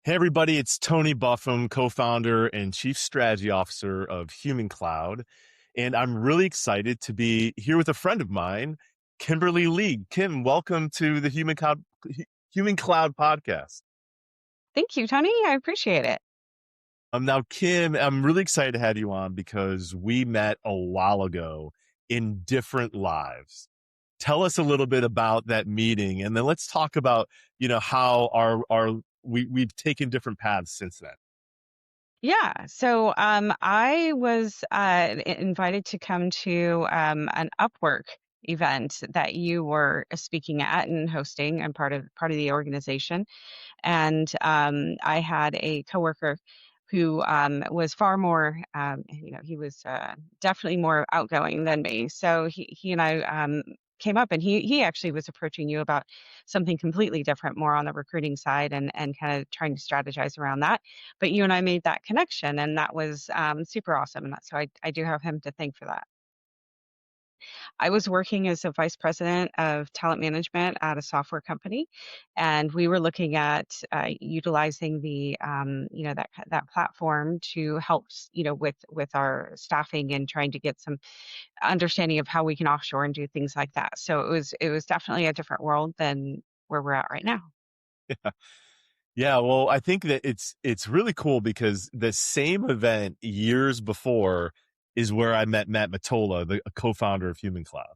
Hey, everybody, it's Tony Buffum, co founder and chief strategy officer of Human Cloud. And I'm really excited to be here with a friend of mine, Kimberly Lee. Kim, welcome to the Human Cloud podcast. Thank you, Tony. I appreciate it. Now, Kim, I'm really excited to have you on because we met a while ago in different lives. Tell us a little bit about that meeting, and then let's talk about, how we've taken different paths since then. Yeah. I was invited to come to an Upwork event that you were speaking at and hosting. I'm part of the organization, and I had a coworker who was far more, he was definitely more outgoing than me. So he and I came up, and he actually was approaching you about something completely different, more on the recruiting side, and kind of trying to strategize around that. But you and I made that connection, and that was super awesome. And so I do have him to thank for that. I was working as a vice president of talent management at a software company, and we were looking at utilizing that platform to help with our staffing and trying to get some understanding of how we can offshore and do things like that. So it was definitely a different world than where we're at right now. Yeah, well, I think that it's really cool because the same event years before is where I met Matt Matola, the co-founder of Human Cloud.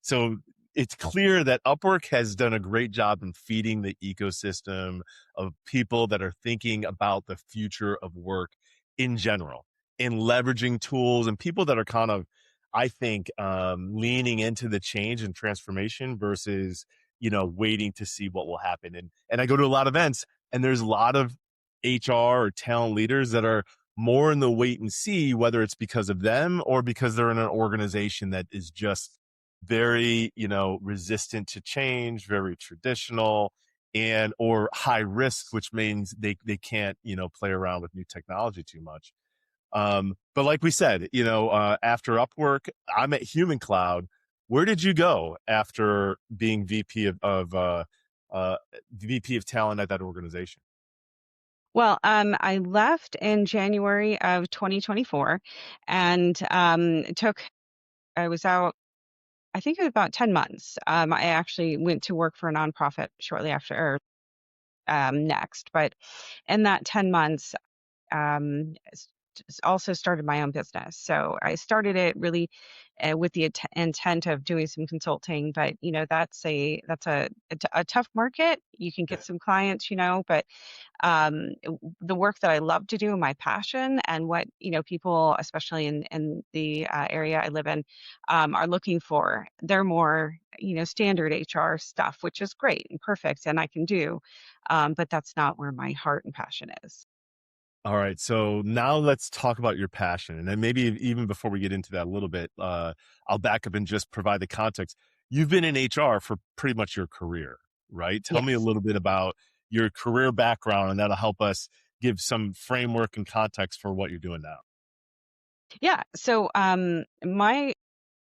So it's clear that Upwork has done a great job in feeding the ecosystem of people that are thinking about the future of work in general, in leveraging tools and people that are kind of, I think, leaning into the change and transformation versus, waiting to see what will happen. And I go to a lot of events and there's a lot of HR or talent leaders that are more in the wait and see, whether it's because of them or because they're in an organization that is just very, resistant to change, very traditional and or high risk, which means they can't, play around with new technology too much. But like we said, after Upwork, I'm at Human Cloud. Where did you go after being VP of talent at that organization? Well, I left in January of 2024, and I was out. I think it was about 10 months. I actually went to work for a nonprofit shortly after, or next, but in that 10 months, also started my own business. So I started it really with the intent of doing some consulting, but that's a tough market. You can get some clients, but the work that I love to do and my passion and what people, especially in the area I live in, are looking for. They're more standard HR stuff, which is great and perfect, and I can do, but that's not where my heart and passion is. All right. So now let's talk about your passion. And then maybe even before we get into that a little bit, I'll back up and just provide the context. You've been in HR for pretty much your career, right? Tell me a Yes. little bit about your career background, and that'll help us give some framework and context for what you're doing now. Yeah. So my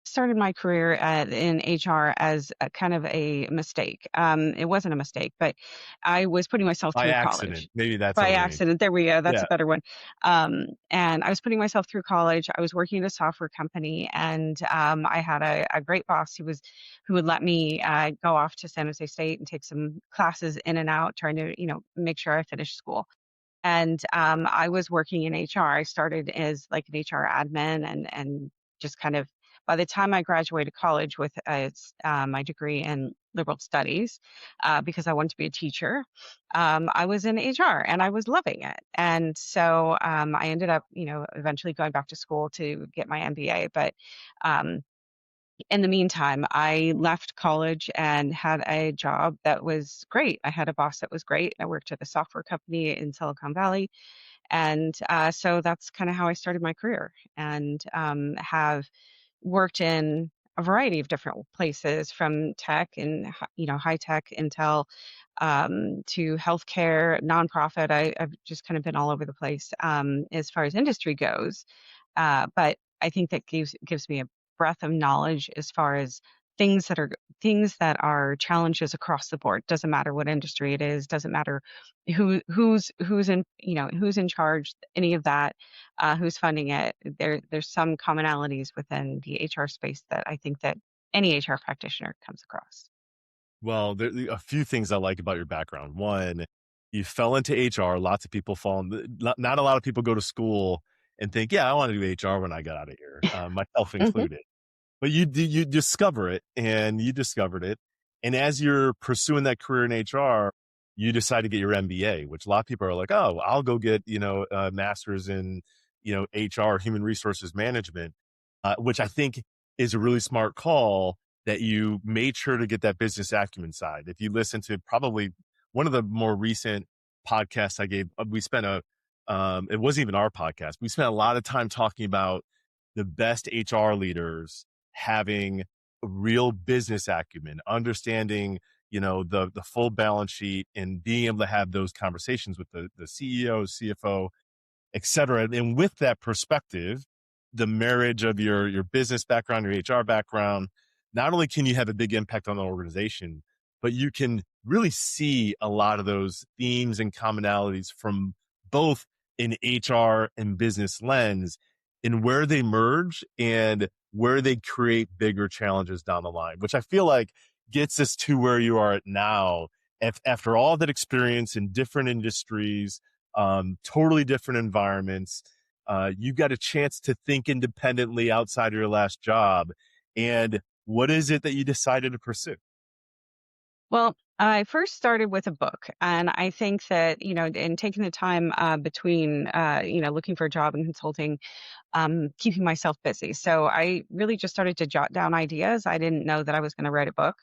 started my career in HR as a kind of a mistake. It wasn't a mistake, but I was putting myself By through accident. college Maybe that's by what I mean. accident. There we go. That's Yeah. a better one. And I was putting myself through college. I was working at a software company, and I had a great boss who would let me go off to San Jose State and take some classes in and out, trying to make sure I finished school. And I was working in HR. I started as like an HR admin, and just kind of by the time I graduated college with my degree in liberal studies, because I wanted to be a teacher, I was in HR and I was loving it. And so I ended up, eventually going back to school to get my MBA. But um, in the meantime, I left college and had a job that was great. I had a boss that was great. I worked at a software company in Silicon Valley. And so that's kind of how I started my career, and have worked in a variety of different places, from tech and high tech intel, to healthcare, nonprofit. I've just kind of been all over the place as far as industry goes. But I think that gives me a breadth of knowledge as far as things that are things that are challenges across the board. Doesn't matter what industry it is, doesn't matter who's in, who's in charge, any of that, who's funding it. There's some commonalities within the HR space that I think that any HR practitioner comes across. Well, there a few things I like about your background. One, you fell into HR. Lots of people fall. Not a lot of people go to school and think, yeah, I want to do HR when I got out of here, myself Hmm. included. But you discover it, and you discovered it. And as you're pursuing that career in HR, you decide to get your MBA, which a lot of people are like, oh, I'll go get, a master's in, HR, human resources management, which I think is a really smart call that you made sure to get that business acumen side. If you listen to probably one of the more recent podcasts I gave, we spent it wasn't even our podcast. We spent a lot of time talking about the best HR leaders having a real business acumen, understanding, the full balance sheet and being able to have those conversations with the CEO, CFO, et cetera. And with that perspective, the marriage of your business background, your HR background, not only can you have a big impact on the organization, but you can really see a lot of those themes and commonalities from both an HR and business lens in where they merge and where they create bigger challenges down the line, which I feel like gets us to where you are at now. After all that experience in different industries, totally different environments. You got a chance to think independently outside of your last job. And what is it that you decided to pursue? Well, I first started with a book, and I think that, in taking the time between, looking for a job and consulting, keeping myself busy. So I really just started to jot down ideas. I didn't know that I was going to write a book,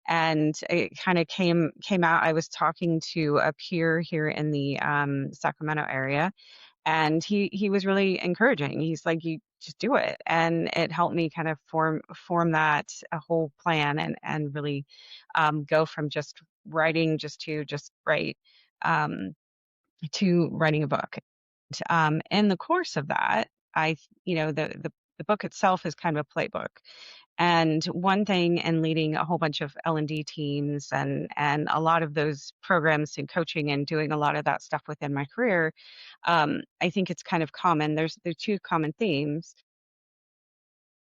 and it kind of came out. I was talking to a peer here in the Sacramento area, and he was really encouraging. He's like, you just do it, and it helped me kind of form that a whole plan, and really go from just writing just write, um, to writing a book. In the course of that, the book itself is kind of a playbook. And one thing in leading a whole bunch of L&D teams, and a lot of those programs and coaching and doing a lot of that stuff within my career, I think it's kind of common. There's two common themes.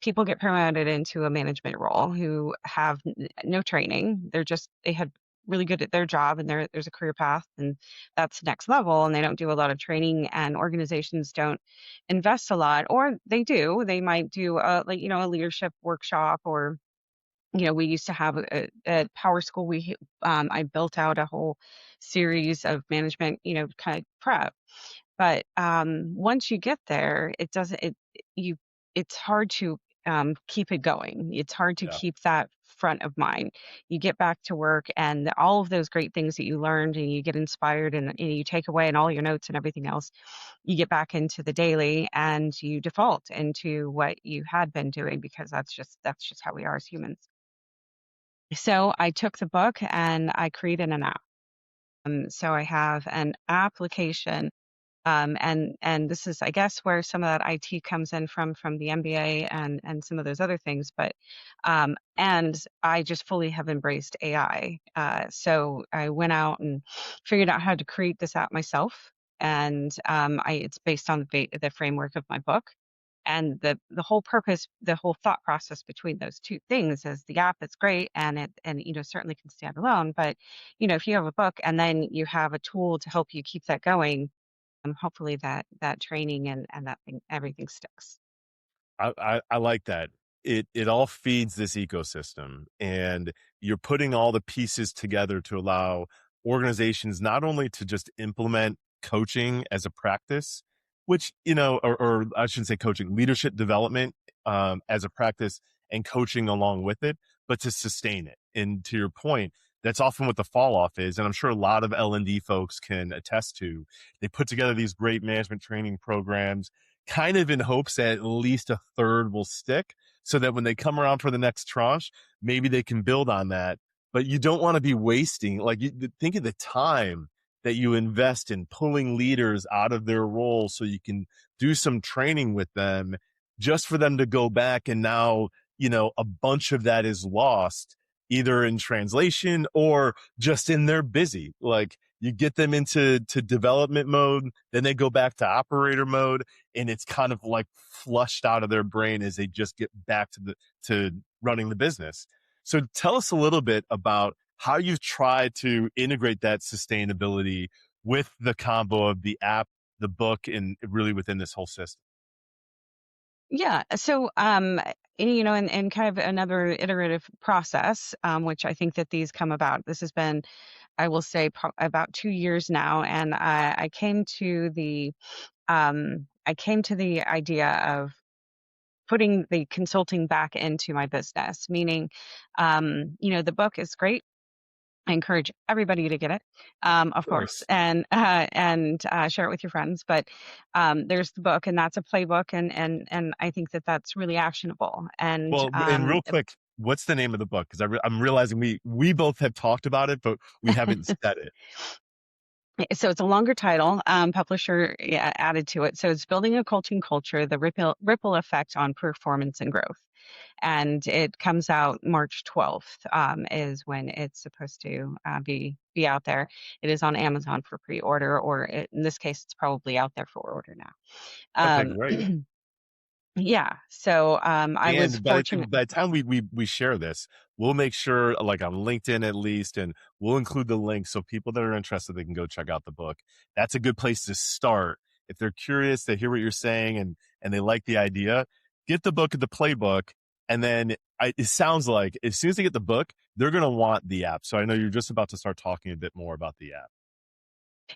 People get promoted into a management role who have no training. They have really good at their job, and there's a career path, and that's next level, and they don't do a lot of training, and organizations don't invest a lot, or they do. They might do a leadership workshop, or we used to have a power school. I built out a whole series of management, kind of prep. But once you get there, it doesn't it you it's hard to keep it going. It's hard to Yeah. keep that front of mind. You get back to work, and all of those great things that you learned, and you get inspired, and you take away, and all your notes and everything else, you get back into the daily, and you default into what you had been doing, because that's just how we are as humans. So I took the book and I created an app. So I have an application, and this is, I guess, where some of that IT comes in from the MBA, and some of those other things. But and I just fully have embraced AI. So I went out and figured out how to create this app myself, and it's based on the framework of my book. And the whole purpose, the whole thought process between those two things is the app is great, and certainly can stand alone. But if you have a book and then you have a tool to help you keep that going, hopefully that training and that thing, everything sticks. I like that. It all feeds this ecosystem, and you're putting all the pieces together to allow organizations not only to just implement coaching as a practice, which, or I shouldn't say coaching, leadership development, as a practice, and coaching along with it, but to sustain it. And to your point, that's often what the fall off is. And I'm sure a lot of L&D folks can attest to. They put together these great management training programs, kind of in hopes that at least a third will stick, so that when they come around for the next tranche, maybe they can build on that. But you don't want to be wasting, like, think of the time that you invest in pulling leaders out of their roles so you can do some training with them, just for them to go back and now a bunch of that is lost either in translation or just in they're busy. Like you get them into development mode, then they go back to operator mode, and it's kind of like flushed out of their brain as they just get back to running the business. So tell us a little bit about how you've tried to integrate that sustainability with the combo of the app, the book, and really within this whole system. Yeah. So, and kind of another iterative process, which I think that these come about. This has been, I will say, about 2 years now, and I came to the idea of putting the consulting back into my business. Meaning, the book is great. I encourage everybody to get it, of Of course, course. and share it with your friends. But there's the book, and that's a playbook, and I think that that's really actionable. And Well, and real quick, what's the name of the book? Because I'm realizing we both have talked about it, but we haven't said it. so it's a longer title. Publisher, yeah, added to it. So it's building a coaching culture: the ripple effect on performance and growth. And it comes out March 12th, is when it's supposed to be out there. It is on Amazon for pre-order, or in this case, it's probably out there for order now. Okay, Um, great. yeah, so I was And by fortunate. the time we share this, we'll make sure, like on LinkedIn at least, and we'll include the link so people that are interested, they can go check out the book. That's a good place to start. If they're curious, they hear what you're saying and they like the idea, get the book, the playbook, and then it sounds like as soon as they get the book, they're going to want the app. So I know you're just about to start talking a bit more about the app.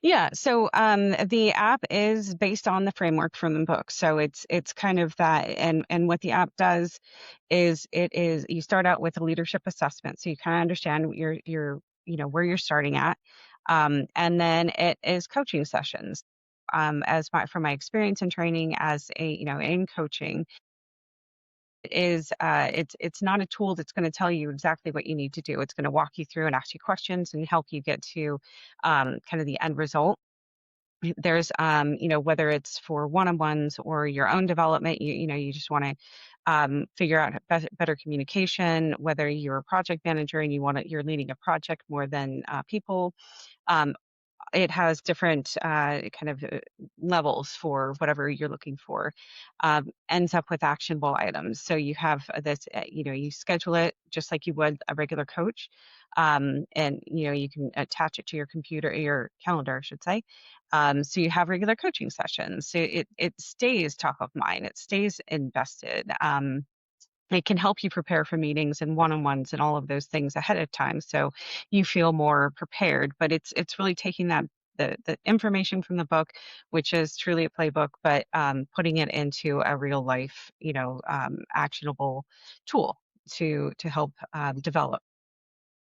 Yeah, so the app is based on the framework from the book. So it's kind of that, and what the app does is it is you start out with a leadership assessment, so you kind of understand what your where you're starting at, and then it is coaching sessions. From my experience and training as a in coaching, it's not a tool that's going to tell you exactly what you need to do. It's going to walk you through and ask you questions and help you get to kind of the end result. There's whether it's for one-on-ones or your own development, you just want to figure out better communication, whether you're a project manager and you're leading a project more than people. um, it has different kind of levels for whatever you're looking for. Ends up with actionable items. So you have this, you schedule it just like you would a regular coach. And you can attach it to your computer, your calendar, I should say. So you have regular coaching sessions. So it stays top of mind. It stays invested. It can help you prepare for meetings and one-on-ones and all of those things ahead of time, so you feel more prepared. But it's really taking that the information from the book, which is truly a playbook, but putting it into a real life, actionable tool to help develop.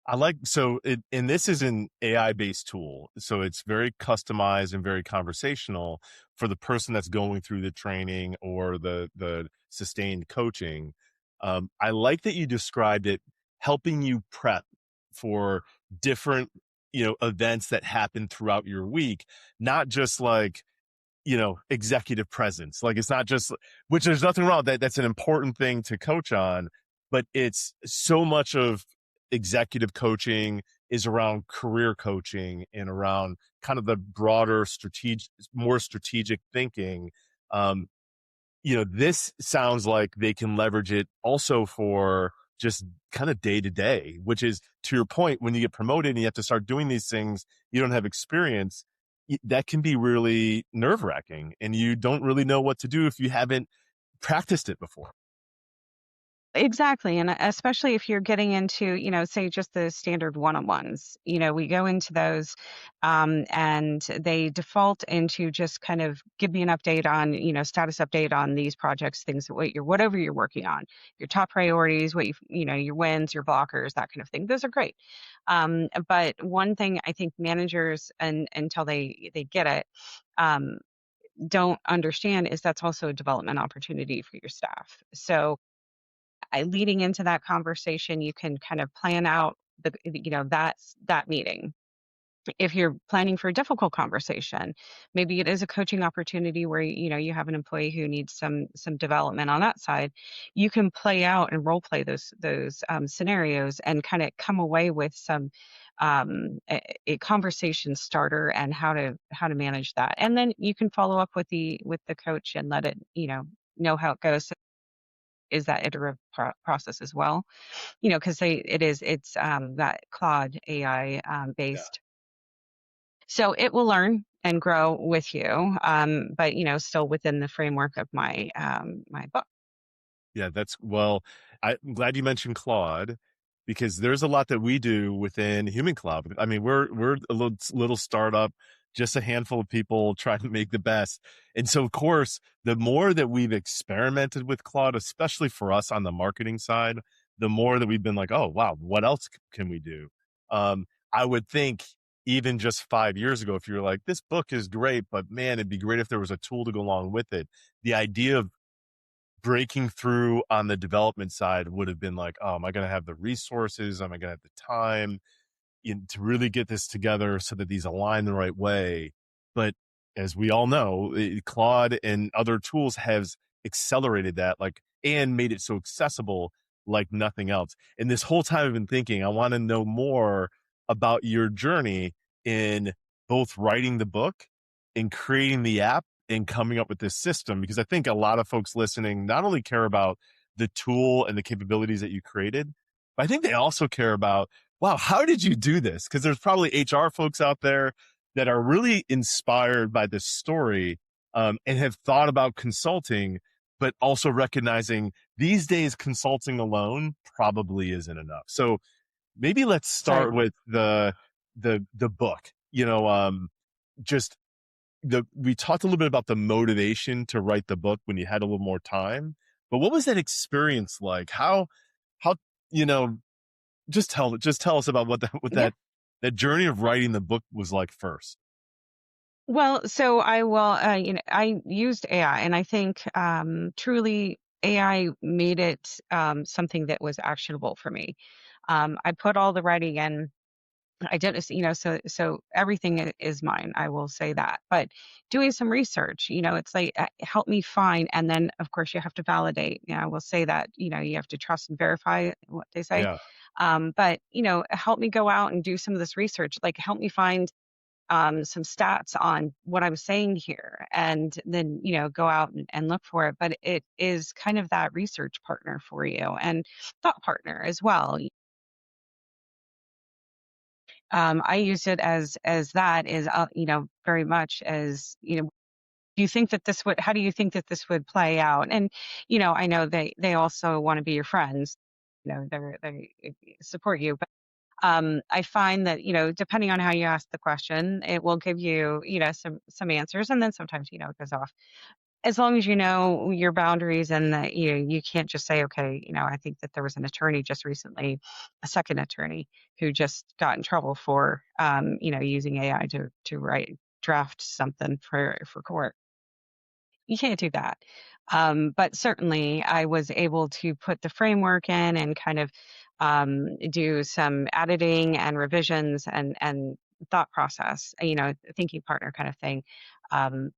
I like so it, and this is an AI based tool, so it's very customized and very conversational for the person that's going through the training or the sustained coaching. I like that you described it helping you prep for different events that happen throughout your week, not just like executive presence. Like it's not just, which there's nothing wrong with that. That's an important thing to coach on, but it's so much of executive coaching is around career coaching and around kind of the broader more strategic thinking. Um, this sounds like they can leverage it also for just kind of day to day, which is to your point, when you get promoted and you have to start doing these things, you don't have experience. That can be really nerve wracking and you don't really know what to do if you haven't practiced it before. Exactly. And especially if you're getting into, say just the standard one-on-ones, we go into those, and they default into just kind of give me an update on, status update on these projects, things that whatever you're working on, your top priorities, your wins, your blockers, that kind of thing. Those are great. But one thing I think managers, and until they get it, um, don't understand is that's also a development opportunity for your staff. So leading into that conversation, you can kind of plan out that meeting. if you're planning for a difficult conversation, maybe it is a coaching opportunity where you have an employee who needs some development on that side. You can play out and role play those scenarios and kind of come away with some a conversation starter and how to manage that. And then you can follow up with the coach and let it know how it goes. So is that iterative process as well? Because it's that Claude AI Yeah. based, so it will learn and grow with you, but still within the framework of my book. Yeah, I'm glad you mentioned Claude because there's a lot that we do within Human Cloud. I mean, we're a little startup, just a handful of people trying to make the best. And so, of course, the more that we've experimented with Claude, especially for us on the marketing side, the more that we've been like, oh, wow, what else can we do? I would think even just 5 years ago, if you were like, this book is great, but man, it'd be great if there was a tool to go along with it. The idea of breaking through on the development side would have been like, oh, am I going to have the resources? Am I going to have the time to really get this together so that these align the right way? But as we all know, Claude and other tools has accelerated that, like, and made it so accessible like nothing else. And this whole time I've been thinking, I want to know more about your journey in both writing the book and creating the app and coming up with this system, because I think a lot of folks listening not only care about the tool and the capabilities that you created, but I think they also care about, wow, how did you do this? Because there's probably HR folks out there that are really inspired by this story, and have thought about consulting, but also recognizing these days consulting alone probably isn't enough. So maybe let's Right. start with the book. Just we talked a little bit about the motivation to write the book when you had a little more time, but what was that experience like? How you know just tell us about what Yeah. that journey of writing the book was like first. Well, so I used AI, and I think truly AI made it something that was actionable for me. I put all the writing in. I did, so everything is mine. I will say that. But doing some research, it's like help me find, and then of course you have to validate. I will say that you have to trust and verify what they say. Yeah, But help me go out and do some of this research. Like help me find some stats on what I'm saying here, and then go out and look for it. But it is kind of that research partner for you and thought partner as well. I use it as that is very much as do you think that this would how do you think that this would play out? And I know they also want to be your friends. They support you, but I find that depending on how you ask the question, it will give you some answers, and then sometimes it goes off, as long as you know your boundaries and that you can't just say, okay, I think that there was an attorney just recently, a second attorney, who just got in trouble for using AI to write draft something for court. You can't do that. But certainly I was able to put the framework in and kind of do some editing and revisions and thought process, thinking partner kind of thing,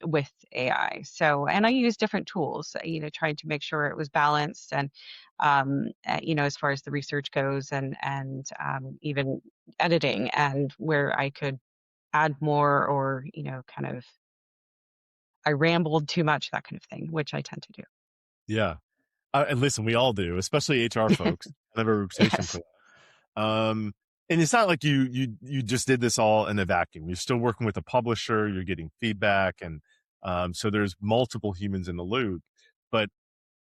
with AI. So, and I use different tools, trying to make sure it was balanced and, as far as the research goes and even editing and where I could add more or, kind of I rambled too much, that kind of thing, which I tend to do. yeah. And listen, we all do, especially HR folks. I have a reputation for Yes. that. And it's not like you just did this all in a vacuum. You're still working with a publisher. You're getting feedback, and so there's multiple humans in the loop. But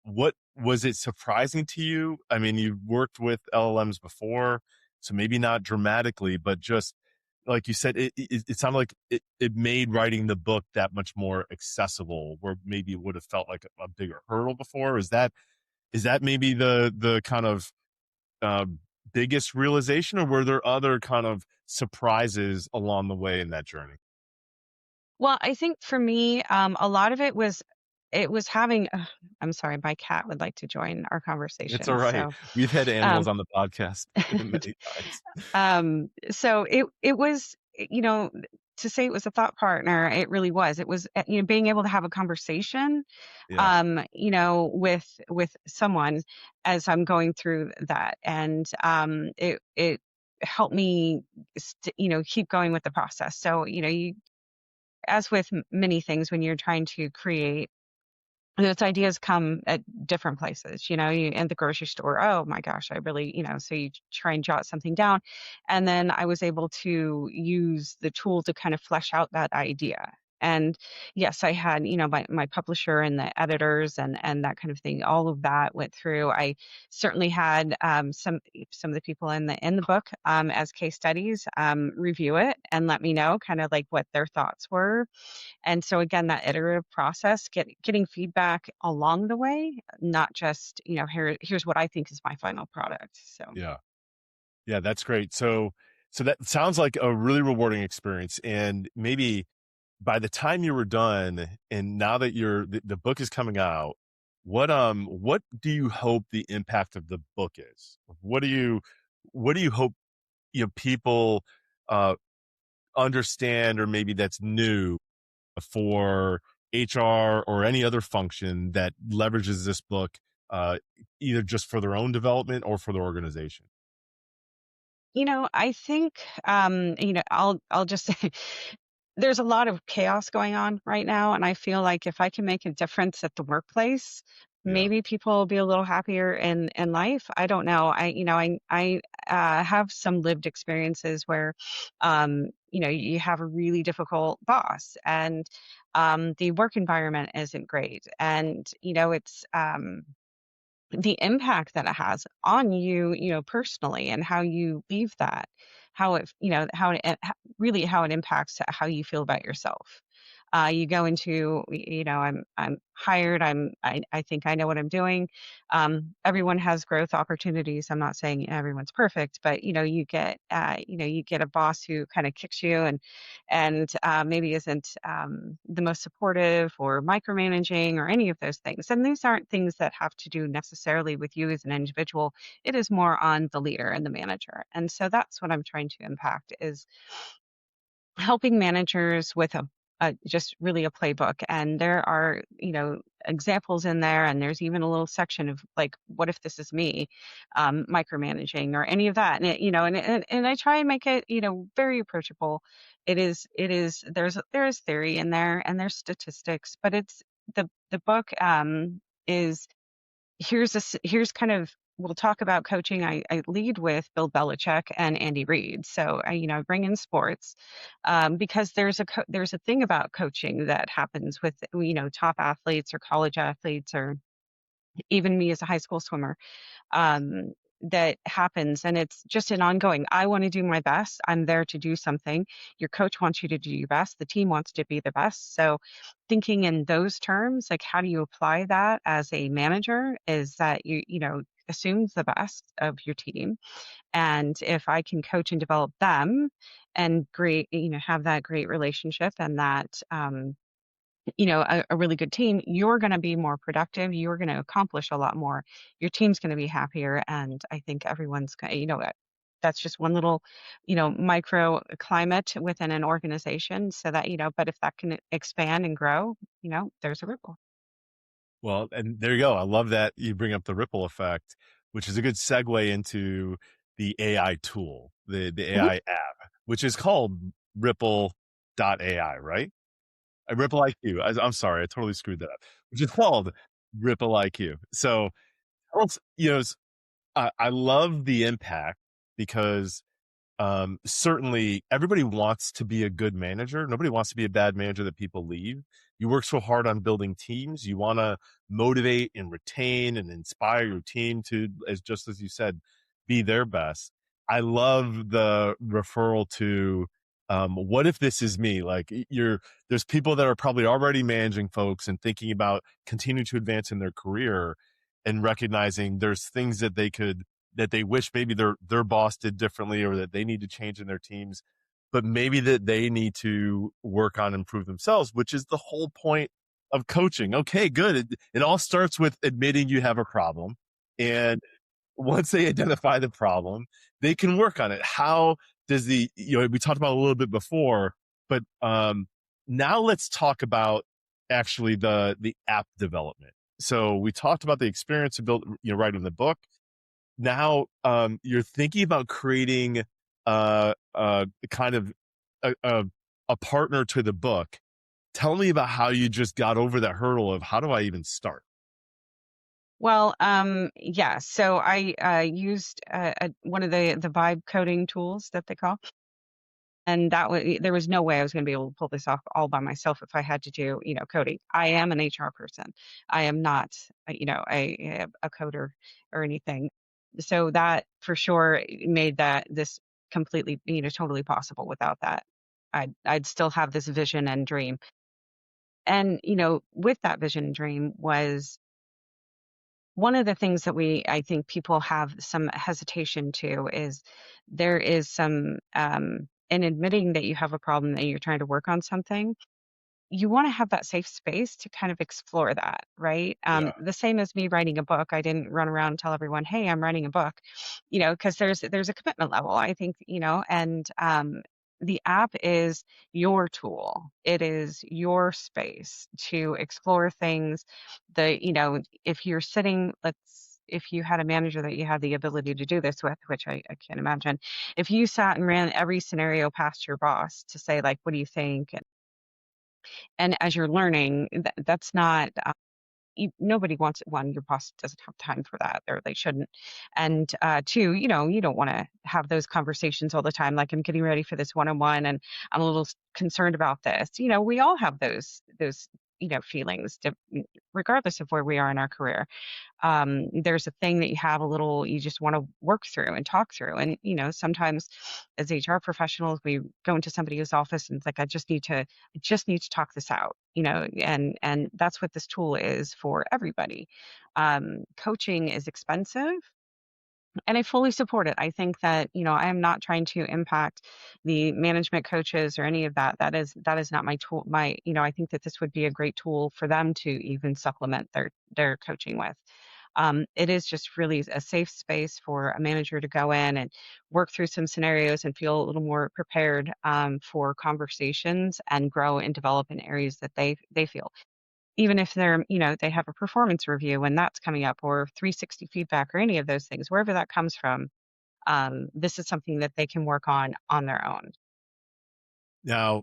what was it surprising to you? I mean, you've worked with LLMs before, so maybe not dramatically, but just like you said, it sounded like it made writing the book that much more accessible, where maybe it would have felt like a bigger hurdle before. Is that maybe the kind of uh, biggest realization, or were there other kind of surprises along the way in that journey? Well, I think for me, a lot of it was having I'm sorry, my cat would like to join our It's all conversation. right. So, We've had um animals on the podcast many times. so it was you know, to say it was a thought partner, it really was. It was, being able to have a conversation, Yeah. with someone as I'm going through that, and it helped me, keep going with the process. So, as with many things, when you're trying to create, those ideas come at different places, you in the grocery store. Oh my gosh, I really, so you try and jot something down. And then I was able to use the tool to kind of flesh out that idea. And yes, I had, my publisher and the editors and that kind of thing. All of that went through. I certainly had some of the people in the book, as case studies, review it and let me know kind of like what their thoughts were. And so again, that iterative process, getting feedback along the way, not just, here's what I think is my final product. So Yeah. Yeah, that's great. So that sounds like a really rewarding experience. And maybe by the time you were done, and now that the book is coming out, what do you hope the impact of the book is? What do you hope, people uh understand, or maybe that's new for HR or any other function that leverages this book, uh either just for their own development or for the organization? I think, I'll just say there's a lot of chaos going on right now, and I feel like if I can make a difference at the workplace, Yeah. maybe people will be a little happier in life. I don't know. I have some lived experiences where, you have a really difficult boss, and the work environment isn't great, and it's the impact that it has on you, personally, and how you leave that, how it, really how it impacts how you feel about yourself. You go into, I'm hired. I think I know what I'm doing. Everyone has growth opportunities. I'm not saying everyone's perfect, but you get a boss who kind of kicks you and maybe isn't the most supportive or micromanaging or any of those things. And these aren't things that have to do necessarily with you as an individual. It is more on the leader and the manager. And so that's what I'm trying to impact, is helping managers with a just really a playbook. And there are, examples in there, and there's even a little section of like, what if this is me, micromanaging or any of that. And and I try and make it, very approachable. There's theory in there and there's statistics, but it's the book, is here's kind of, we'll talk about coaching. I lead with Bill Belichick and Andy Reid. So I bring in sports, because there's a thing about coaching that happens with, top athletes or college athletes, or even me as a high school swimmer, um, that happens. And it's just an ongoing, I want to do my best. I'm there to do something. Your coach wants you to do your best. The team wants to be the best. So thinking in those terms, like how do you apply that as a manager, is that assume the best of your team. And if I can coach and develop them and have that great relationship and that, a really good team, you're going to be more productive. You're going to accomplish a lot more. Your team's going to be happier. And I think everyone's, that's just one little, micro climate within an organization, so that, but if that can expand and grow, there's a ripple. Well, and there you go. I love that you bring up the ripple effect, which is a good segue into the AI tool, the Mhm. AI app, which is called Ripple.ai, right? Ripple IQ. I'm sorry, I totally screwed that up. Which is called Ripple IQ. So, I love the impact, because certainly everybody wants to be a good manager. Nobody wants to be a bad manager that people leave. You work so hard on building teams. You want to motivate and retain and inspire your team to, just as you said, be their best. I love the referral to, what if this is me? Like, there's people that are probably already managing folks and thinking about continuing to advance in their career, and recognizing there's things that they wish maybe their boss did differently, or that they need to change in their teams, but maybe that they need to work on, improve themselves, which is the whole point of coaching. Okay, good. It all starts with admitting you have a problem. And once they identify the problem, they can work on it. How does the, we talked about it a little bit before, but now let's talk about actually the app development. So we talked about the experience of writing the book. Now you're thinking about creating kind of a, a, a partner to the book. Tell me about how you just got over that hurdle of how do I even start? Well, yeah. So I used one of the vibe coding tools that they call, and that was there was no way I was going to be able to pull this off all by myself if I had to do, coding. I am an HR person. I am not, a coder or anything. So that for sure made that this completely, totally possible. Without that, I'd still have this vision and dream. And with that vision and dream was one of the things that I think people have some hesitation to is there is some, in admitting that you have a problem, that you're trying to work on something, you want to have that safe space to kind of explore that, right? Yeah. The same as me writing a book. I didn't run around and tell everyone, "Hey, I'm writing a book," because there's a commitment level. I think, and the app is your tool. It is your space to explore things. If you're sitting, if you had a manager that you had the ability to do this with, which I can't imagine, if you sat and ran every scenario past your boss to say, like, what do you think? And as you're learning, that's not, nobody wants it. One, your boss doesn't have time for that, or they shouldn't. And two, you don't want to have those conversations all the time. Like, I'm getting ready for this one-on-one, and I'm a little concerned about this. We all have those feelings, regardless of where we are in our career. There's a thing that you have a little, you just want to work through and talk through. And, sometimes as HR professionals, we go into somebody's office and it's like, I just need to talk this out, and that's what this tool is for everybody. Coaching is expensive, and I fully support it. I think that, I am not trying to impact the management coaches or any of that. That is not my tool. I think that this would be a great tool for them to even supplement their coaching with. It is just really a safe space for a manager to go in and work through some scenarios and feel a little more prepared, for conversations and grow and develop in areas that they feel. Even if they have a performance review and that's coming up, or 360 feedback, or any of those things, wherever that comes from, this is something that they can work on their own. Now,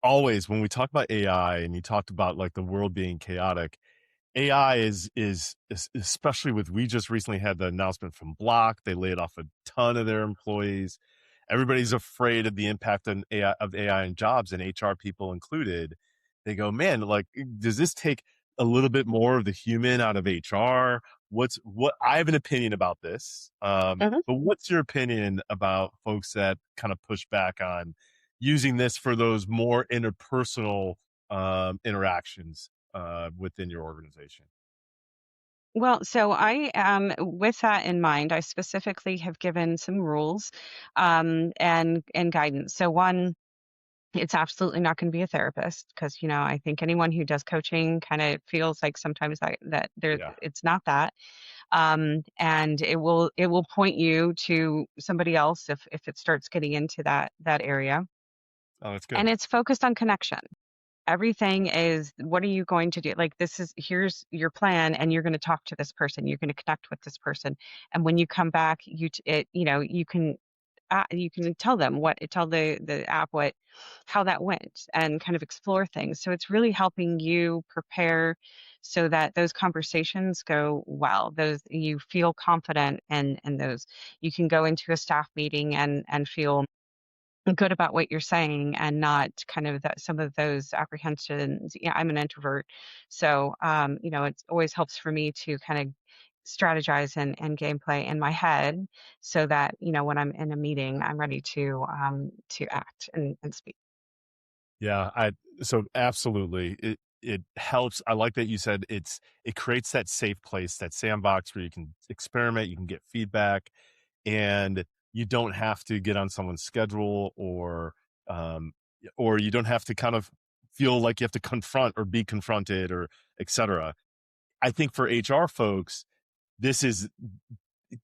always when we talk about AI and you talked about like the world being chaotic, AI is especially with, we just recently had the announcement from Block. They laid off a ton of their employees. Everybody's afraid of the impact of AI on jobs, and HR people included. They go, man, like, does this take a little bit more of the human out of HR? What I have an opinion about this. But what's your opinion about folks that kind of push back on using this for those more interpersonal interactions within your organization? Well, so I, with that in mind, I specifically have given some rules, and guidance. So one, it's absolutely not going to be a therapist, because I think anyone who does coaching kind of feels like sometimes that there Yeah. it's not that, and it will point you to somebody else if it starts getting into that area, Oh, that's good. and it's focused on connection. Everything is, what are you going to do? Like, here's your plan, and you're going to talk to this person, you're going to connect with this person, and when you come back, you can tell the app how that went, and kind of explore things. So it's really helping you prepare so that those conversations go well. Those, you feel confident, and those, you can go into a staff meeting and feel good about what you're saying, and not kind of that some of those apprehensions. Yeah, I'm an introvert, so it always helps for me to kind of strategize and gameplay in my head, so that when I'm in a meeting, I'm ready to act and speak. Yeah, so absolutely. It helps. I like that you said it creates that safe place, that sandbox where you can experiment, you can get feedback, and you don't have to get on someone's schedule, um or you don't have to kind of feel like you have to confront or be confronted or etc. I think for HR folks, this is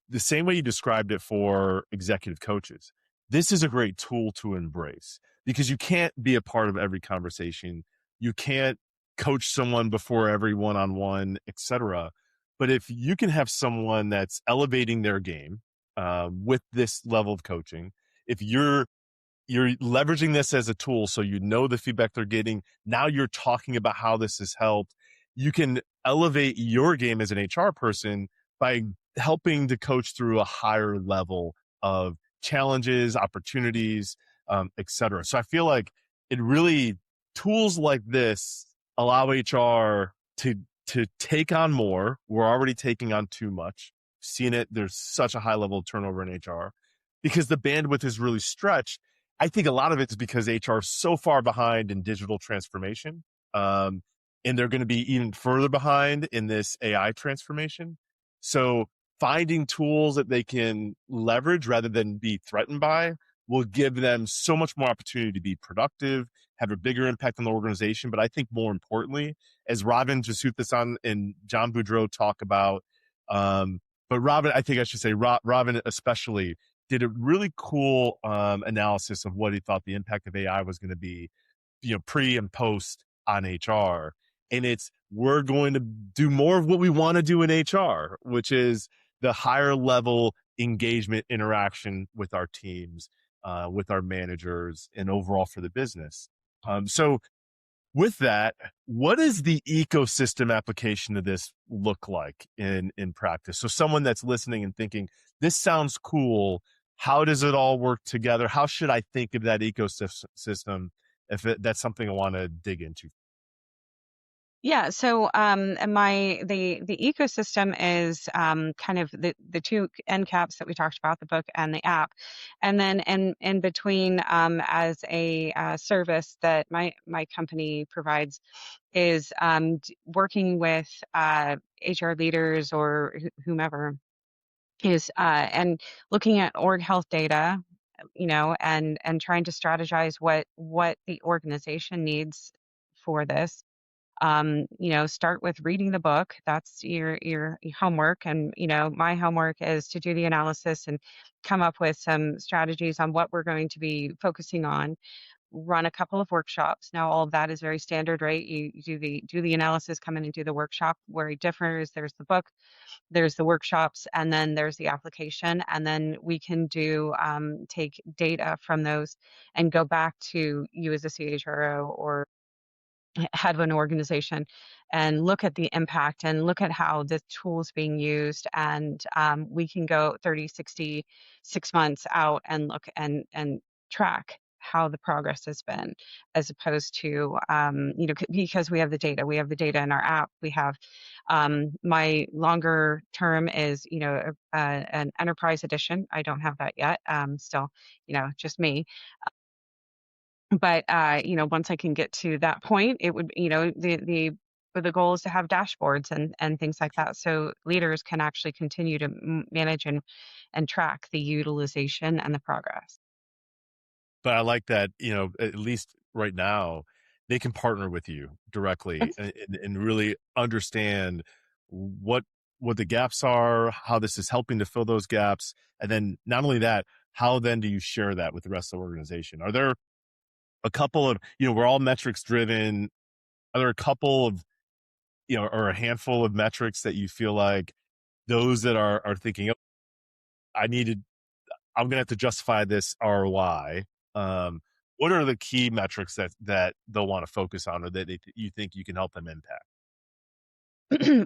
the same way you described it for executive coaches. this is a great tool to embrace because you can't be a part of every conversation. You can't coach someone before every one-on-one, etc. But if you can have someone that's elevating their game with this level of coaching, if you're leveraging this as a tool so you know the feedback they're getting. Now you're talking about how this has helped. You can elevate your game as an HR person by helping to coach through a higher level of challenges, opportunities, et cetera. So I feel like it really, tools like this allow HR to take on more. We're already taking on too much. Seen it. There's such a high level of turnover in HR because the bandwidth is really stretched. I think a lot of it is because HR is so far behind in digital transformation. Um, and they're going to be even further behind in this AI transformation. So finding tools that they can leverage rather than be threatened by will give them so much more opportunity to be productive, have a bigger impact on the organization. But I think more importantly, as Robin Jasuthasan and John Boudreau talk about, but Robin, I think I should say Robin especially did a really cool analysis of what he thought the impact of AI was going to be, pre and post on HR. And it's, we're going to do more of what we want to do in HR, which is the higher level engagement interaction with our teams, with our managers, and overall for the business. So with that, what does the ecosystem application of this look like in practice? So someone that's listening and thinking, this sounds cool. How does it all work together? How should I think of that ecosystem if that's something I want to dig into? Yeah, so the ecosystem is kind of the two end caps that we talked about, the book and the app, and then in between, as a service that my company provides is working with HR leaders or whomever is and looking at org health data, and trying to strategize what the organization needs for this. Start with reading the book. That's your homework. And, my homework is to do the analysis and come up with some strategies on what we're going to be focusing on. Run a couple of workshops. Now, all of that is very standard, right? You do the analysis, come in and do the workshop. Where it differs, there's the book, there's the workshops, and then there's the application. And then we can take data from those and go back to you as a CHRO or head of an organization and look at the impact and look at how the tool is being used. And we can go 30, 60, 6 months out and look and track how the progress has been, as opposed to, because we have the data in our app. We have my longer term is, an enterprise edition. I don't have that yet. Still, just me. But once I can get to that point, it would, the goal is to have dashboards and things like that, so leaders can actually continue to manage and track the utilization and the progress. But I like that, at least right now, they can partner with you directly and really understand what what the gaps are, how this is helping to fill those gaps. And then not only that, how then do you share that with the rest of the organization? Are there a couple of, we're all metrics driven. Are there a couple of, or a handful of metrics that you feel like those that are thinking, oh, I'm going to have to justify this ROI. What are the key metrics that they'll want to focus on, or that you think you can help them impact?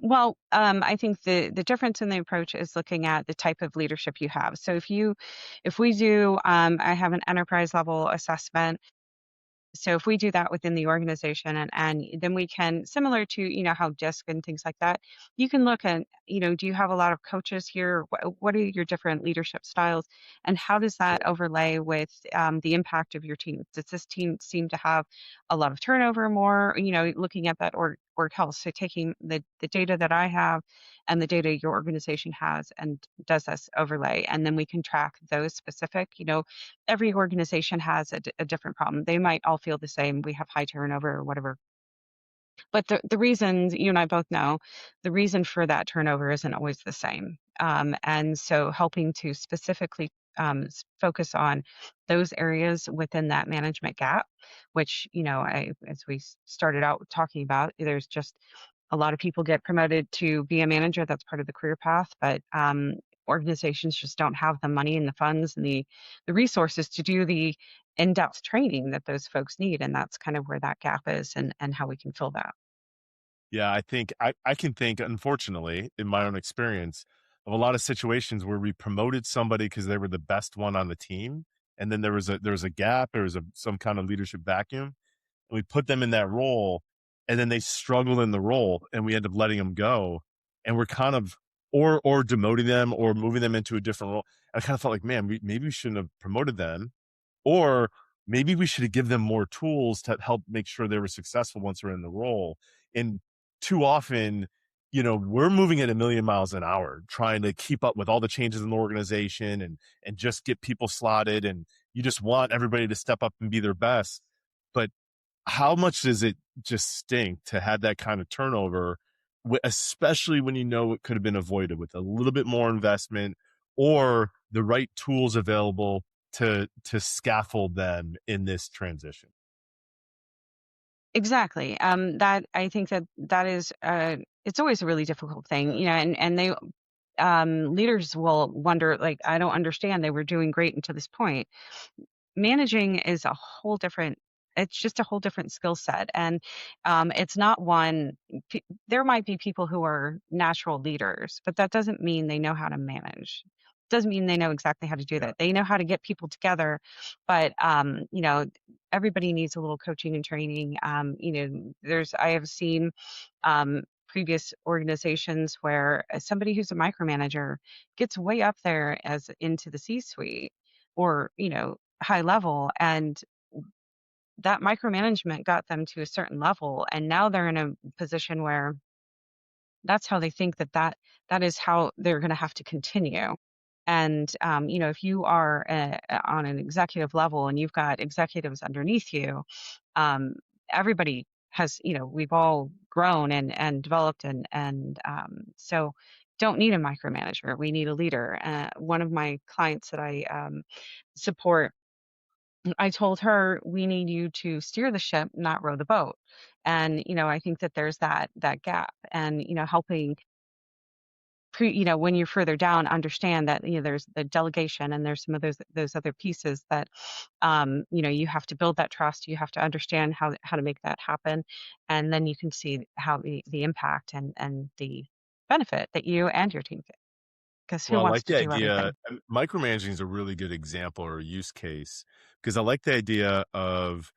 Well, I think the difference in the approach is looking at the type of leadership you have. So if we do, I have an enterprise level assessment. So if we do that within the organization, and then we can, similar to, how DISC and things like that, you can look at, do you have a lot of coaches here? What are your different leadership styles? And how does that overlay with the impact of your team? Does this team seem to have a lot of turnover more, looking at that org health? So taking the data that I have and the data your organization has, and does this overlay? And then we can track those specific, every organization has a different problem. They might all feel the same. We have high turnover or whatever. But the reasons, you and I both know, the reason for that turnover isn't always the same. And so helping to specifically focus on those areas within that management gap, which, as we started out talking about, there's just a lot of people get promoted to be a manager. That's part of the career path, but organizations just don't have the money and the funds and the resources to do the in-depth training that those folks need. And that's kind of where that gap is, and how we can fill that. Yeah, I think I can think, unfortunately, in my own experience, of a lot of situations where we promoted somebody because they were the best one on the team, and then there was a gap, there was some kind of leadership vacuum, and we put them in that role, and then they struggle in the role, and we end up letting them go, and we're kind of or demoting them or moving them into a different role. I kind of felt like, man, maybe we shouldn't have promoted them, or maybe we should give them more tools to help make sure they were successful once they're in the role. And too often, we're moving at a million miles an hour, trying to keep up with all the changes in the organization and just get people slotted. And you just want everybody to step up and be their best. But how much does it just stink to have that kind of turnover, especially when it could have been avoided with a little bit more investment or the right tools available to scaffold them in this transition? Exactly. That I think that is it's always a really difficult thing, and they leaders will wonder, like, I don't understand. They were doing great until this point. Managing is a whole different, it's just a whole different skill set, and it's not one. There might be people who are natural leaders, but that doesn't mean they know how to manage. Doesn't mean they know exactly how to do Yeah. that. They know how to get people together, but everybody needs a little coaching and training. There's I have seen previous organizations where somebody who's a micromanager gets way up there as into the C-suite, or high level, and that micromanagement got them to a certain level, and now they're in a position where that's how they think that is how they're going to have to continue. And if you are on an executive level and you've got executives underneath you, um, everybody has, we've all grown and developed, and so don't need a micromanager. We need a leader. One of my clients that I support, I told her, we need you to steer the ship, not row the boat. And, I think that there's that gap, and, helping when you're further down, understand that, there's the delegation, and there's some of those other pieces that, you have to build that trust. You have to understand how to make that happen. And then you can see how the impact and the benefit that you and your team get. Because who Well, I wants like to the do idea. everything? Micromanaging is a really good example or use case because I like the idea of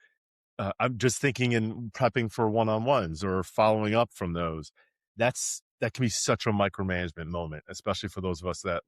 I'm just thinking in prepping for one-on-ones or following up from those. That can be such a micromanagement moment, especially for those of us that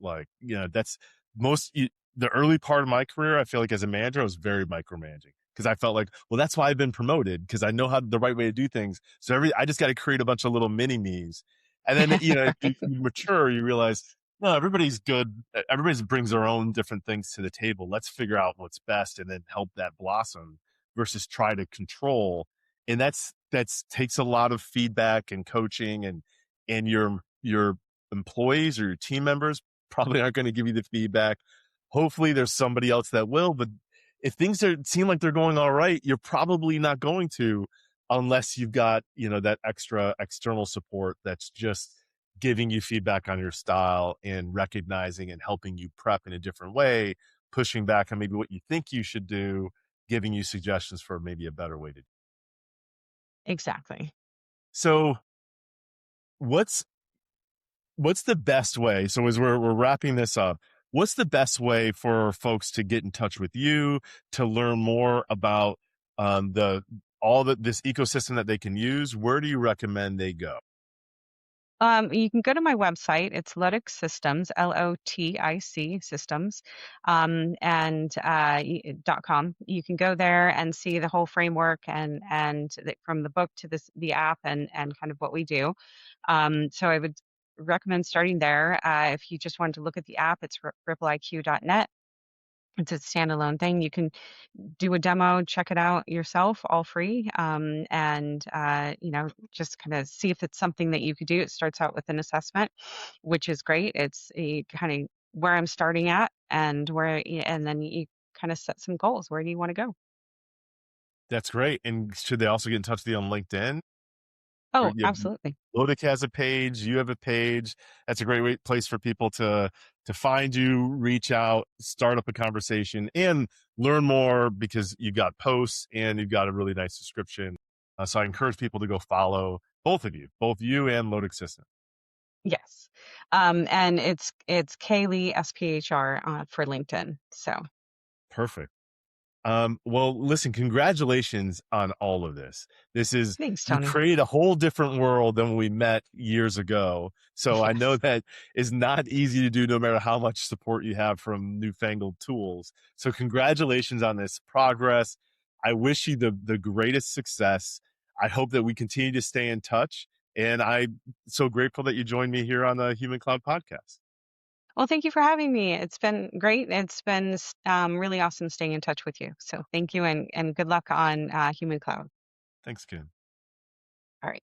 that's the early part of my career. I feel like as a manager, I was very micromanaging because I felt like, well, that's why I've been promoted because I know how the right way to do things. So I just got to create a bunch of little mini me's. And then, you mature, you realize, no, everybody's good. Everybody brings their own different things to the table. Let's figure out what's best and then help that blossom versus try to control. And that's takes a lot of feedback and coaching, and your employees or your team members probably aren't going to give you the feedback. Hopefully there's somebody else that will, but if seem like they're going all right, you're probably not going to unless you've got, that extra external support that's just giving you feedback on your style and recognizing and helping you prep in a different way, pushing back on maybe what you think you should do, giving you suggestions for maybe a better way to do. Exactly. So what's the best way? So as we're wrapping this up, what's the best way for folks to get in touch with you to learn more about the all that this ecosystem that they can use? Where do you recommend they go? You can go to my website. It's Lotic Systems, Lotic Systems, and .com. You can go there and see the whole framework, and from the book to the app, and kind of what we do. So I would recommend starting there. If you just wanted to look at the app, it's RippleIQ.net. It's a standalone thing. You can do a demo, check it out yourself, all free, and just kind of see if it's something that you could do. It starts out with an assessment, which is great. It's a kind of where I'm starting at and and then you kind of set some goals. Where do you want to go? That's great. And should they also get in touch with you on LinkedIn? Or Oh, you have, absolutely. Lotic has a page. You have a page. That's a great place for people to find you, reach out, start up a conversation, and learn more because you got posts and you've got a really nice description. So I encourage people to go follow both you and Lotic System. Yes. And it's Kaylee SPHR for LinkedIn. So Perfect. Well, listen, congratulations on all of this. thanks, You Tony. created a whole different world than when we met years ago. So I know Yes. that is not easy to do no matter how much support you have from newfangled tools. So congratulations on this progress. I wish you the greatest success. I hope that we continue to stay in touch. And I'm so grateful that you joined me here on the Human Cloud podcast. Well, thank you for having me. It's been great. It's been really awesome staying in touch with you. So thank you and good luck on Human Cloud. Thanks again. All right.